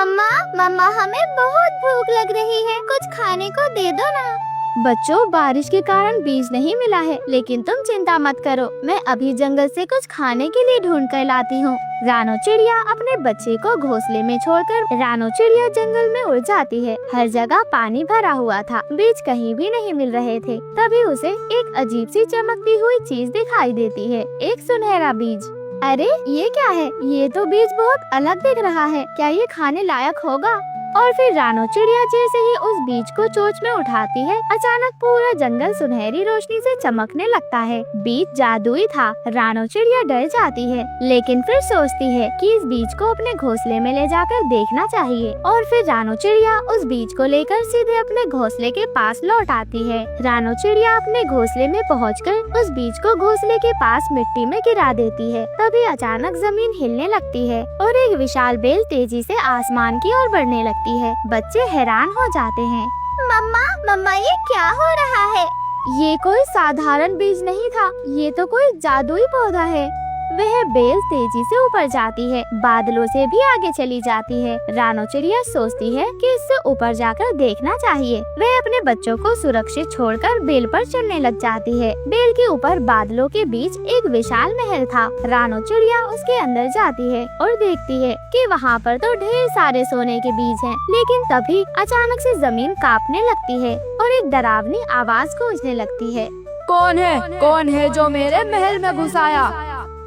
मम्मा मम्मा हमें बहुत भूख लग रही है, कुछ खाने को दे दो ना। बच्चों, बारिश के कारण बीज नहीं मिला है, लेकिन तुम चिंता मत करो, मैं अभी जंगल से कुछ खाने के लिए ढूंढ कर लाती हूँ। रानो चिड़िया अपने बच्चे को घोंसले में छोड़कर रानो चिड़िया जंगल में उड़ जाती है। हर जगह पानी भरा हुआ था, बीज कहीं भी नहीं मिल रहे थे। तभी उसे एक अजीब सी चमकती हुई चीज दिखाई देती है, एक सुनहरा बीज। अरे ये क्या है? ये तो बीज बहुत अलग दिख रहा है, क्या ये खाने लायक होगा? और फिर रानो चिड़िया जैसे ही उस बीज को चोंच में उठाती है, अचानक पूरा जंगल सुनहरी रोशनी से चमकने लगता है। बीज जादुई था। रानो चिड़िया डर जाती है, लेकिन फिर सोचती है कि इस बीज को अपने घोंसले में ले जाकर देखना चाहिए। और फिर रानो चिड़िया उस बीज को लेकर सीधे अपने घोंसले के पास लौट आती है। रानो चिड़िया अपने घोंसले में पहुंचकर उस बीज को घोंसले के पास मिट्टी में गिरा देती है। तभी अचानक जमीन हिलने लगती है और एक विशाल बेल तेजी से आसमान की ओर बढ़ने लगती है। बच्चे हैरान हो जाते हैं। मम्मा मम्मा ये क्या हो रहा है? ये कोई साधारण बीज नहीं था, ये तो कोई जादुई पौधा है। वह बेल तेजी से ऊपर जाती है, बादलों से भी आगे चली जाती है। रानो चिड़िया सोचती है कि इससे ऊपर जाकर देखना चाहिए। वह अपने बच्चों को सुरक्षित छोड़कर बेल पर चढ़ने लग जाती है। बेल के ऊपर बादलों के बीच एक विशाल महल था। रानो चिड़िया उसके अंदर जाती है और देखती है कि वहाँ पर तो ढेर सारे सोने के बीज हैं। लेकिन तभी अचानक से जमीन कांपने लगती है और एक डरावनी आवाज गूंजने लगती है। कौन है जो मेरे महल में घुस आया?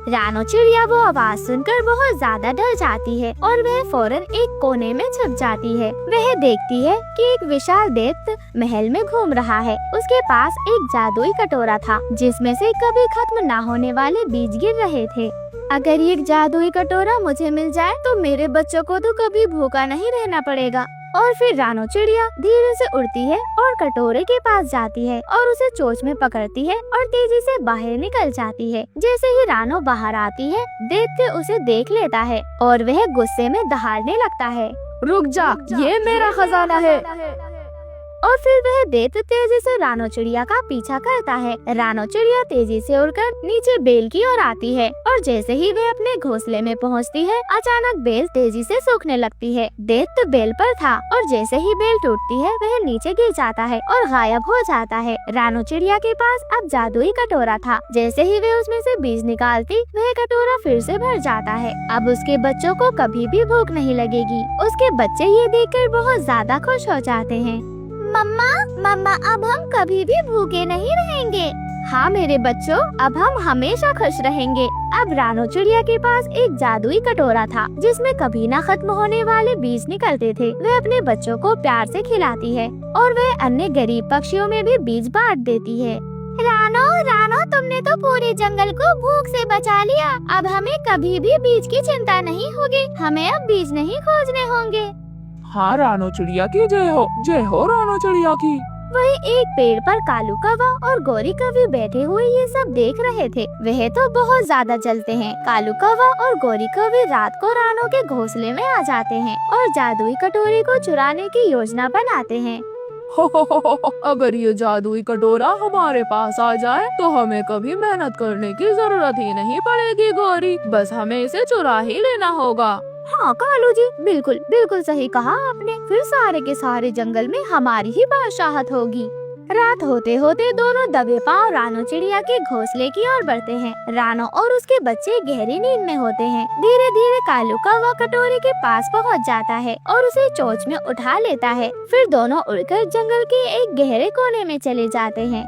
रानो चिड़िया वो आवाज सुनकर बहुत ज्यादा डर जाती है और वह फौरन एक कोने में छुप जाती है। वह देखती है कि एक विशाल दैत्य महल में घूम रहा है। उसके पास एक जादुई कटोरा था, जिसमें से कभी खत्म ना होने वाले बीज गिर रहे थे। अगर ये जादुई कटोरा मुझे मिल जाए तो मेरे बच्चों को तो कभी भूखा नहीं रहना पड़ेगा। और फिर रानो चिड़िया धीरे से उड़ती है और कटोरे के पास जाती है और उसे चोंच में पकड़ती है और तेजी से बाहर निकल जाती है। जैसे ही रानो बाहर आती है, दैत्य उसे देख लेता है और वह गुस्से में दहाड़ने लगता है। रुक जा, ये मेरा खजाना है। और फिर वह दैत्य तेजी से रानो चिड़िया का पीछा करता है। रानो चिड़िया तेजी से उड़कर नीचे बेल की ओर आती है और जैसे ही वह अपने घोंसले में पहुंचती है, अचानक बेल तेजी से सूखने लगती है। दैत्य बेल पर था और जैसे ही बेल टूटती है, वह नीचे गिर जाता है और गायब हो जाता है। रानो चिड़िया के पास अब जादुई कटोरा था। जैसे ही वह उसमें से बीज निकालती, वह कटोरा फिर से भर जाता है। अब उसके बच्चों को कभी भी भूख नहीं लगेगी। उसके बच्चे ये देखकर बहुत ज्यादा खुश हो जाते हैं। मम्मा अब हम कभी भी भूखे नहीं रहेंगे। हाँ मेरे बच्चों, अब हम हमेशा खुश रहेंगे। अब रानो चिड़िया के पास एक जादुई कटोरा था, जिसमें कभी ना खत्म होने वाले बीज निकलते थे। वह अपने बच्चों को प्यार से खिलाती है और वह अन्य गरीब पक्षियों में भी बीज बांट देती है। रानो तुमने तो पूरे जंगल को भूख से बचा लिया। अब हमें कभी भी बीज की चिंता नहीं होगी। हमें अब बीज नहीं खोजने होंगे। हाँ रानो चिड़िया की जय हो रानो चिड़िया की। वही एक पेड़ पर कालू कौवा और गोरी कौवी बैठे हुए ये सब देख रहे थे। वह तो बहुत ज्यादा जलते हैं। कालू कौवा और गोरी कौवी रात को रानो के घोंसले में आ जाते हैं और जादुई कटोरे को चुराने की योजना बनाते हैं। हो, अगर ये जादुई कटोरा हमारे पास आ जाए तो हमें कभी मेहनत करने की जरूरत ही नहीं पड़ेगी गौरी, बस हमें इसे चुरा ही लेना होगा। हाँ कालू जी, बिल्कुल बिल्कुल सही कहा आपने। फिर सारे के सारे जंगल में हमारी ही बादशाहत होगी। रात होते होते दोनों दबे पांव रानो चिड़िया के घोंसले की ओर बढ़ते हैं। रानो और उसके बच्चे गहरी नींद में होते हैं। धीरे धीरे कालू कौवा कटोरे के पास पहुंच जाता है और उसे चोंच में उठा लेता है। फिर दोनों उड़कर जंगल के एक गहरे कोने में चले जाते हैं।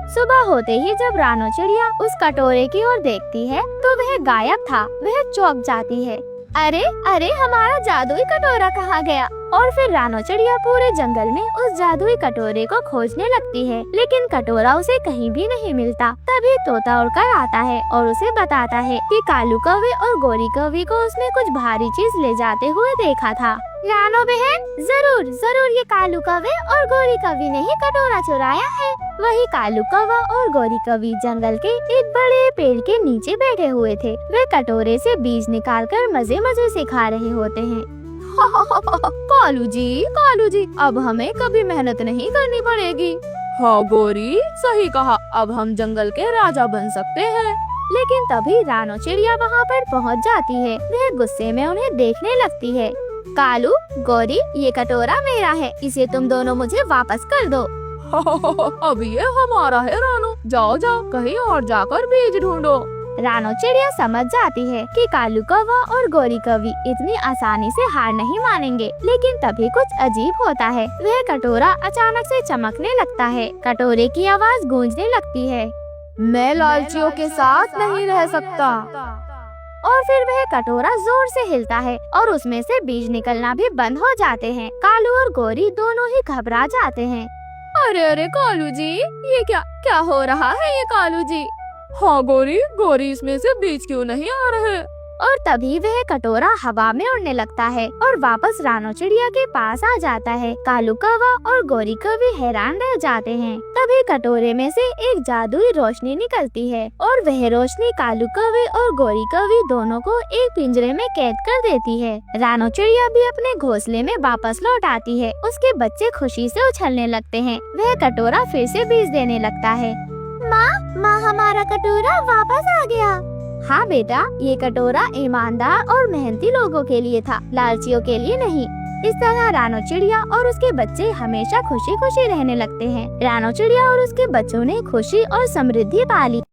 सुबह होते ही जब रानो चिड़िया उस कटोरे की ओर देखती है तो वह गायब था। वह चौंक जाती है। अरे हमारा जादुई कटोरा कहाँ गया? और फिर रानो चिड़िया पूरे जंगल में उस जादुई कटोरे को खोजने लगती है, लेकिन कटोरा उसे कहीं भी नहीं मिलता। तभी तोता उड़कर आता है और उसे बताता है कि कालू कौवे और गोरी कौवी को उसने कुछ भारी चीज ले जाते हुए देखा था। रानो बहन, जरूर ये कालू कौवे और गोरी कौवी ने ही कटोरा चुराया है। वही कालू कौवा और गोरी कौवी जंगल के एक बड़े पेड़ के नीचे बैठे हुए थे। वे कटोरे से बीज निकालकर मजे मजे से खा रहे होते हैं। कालू जी, अब हमें कभी मेहनत नहीं करनी पड़ेगी। हाँ गौरी, सही कहा, अब हम जंगल के राजा बन सकते हैं। लेकिन तभी रानो चिड़िया वहाँ पर पहुँच जाती है। वह गुस्से में उन्हें देखने लगती है। कालू, गौरी, ये कटोरा मेरा है, इसे तुम दोनों मुझे वापस कर दो। अब ये हमारा है रानो, जाओ जाओ कहीं और जाकर बीज ढूंढो। रानो चिड़िया समझ जाती है कि कालू कौवा और गौरी कौवी इतनी आसानी से हार नहीं मानेंगे। लेकिन तभी कुछ अजीब होता है। वह कटोरा अचानक से चमकने लगता है। कटोरे की आवाज गूंजने लगती है, मैं लालचियों के साथ नहीं रह सकता। और फिर वह कटोरा जोर से हिलता है और उसमें से बीज निकलना भी बंद हो जाते हैं। कालू और गौरी दोनों ही घबरा जाते हैं। अरे अरे कालू जी, ये क्या क्या हो रहा है ये कालू जी? हाँ गौरी इसमें से बीज क्यों नहीं आ रहे? और तभी वह कटोरा हवा में उड़ने लगता है और वापस रानो चिड़िया के पास आ जाता है। कालू कौवा और गौरी कौवी हैरान रह जाते हैं। तभी कटोरे में से एक जादुई रोशनी निकलती है और वह रोशनी कालू कौवे और गौरी कौवी दोनों को एक पिंजरे में कैद कर देती है। रानो चिड़िया भी अपने घोंसले में वापस लौट आती है। उसके बच्चे खुशी से उछलने लगते हैं। वह कटोरा फिर से बीज देने लगता है। माँ हमारा कटोरा वापस आ गया। हाँ बेटा, ये कटोरा ईमानदार और मेहनती लोगों के लिए था, लालचियों के लिए नहीं। इस तरह रानो चिड़िया और उसके बच्चे हमेशा खुशी खुशी रहने लगते हैं। रानो चिड़िया और उसके बच्चों ने खुशी और समृद्धि पाली।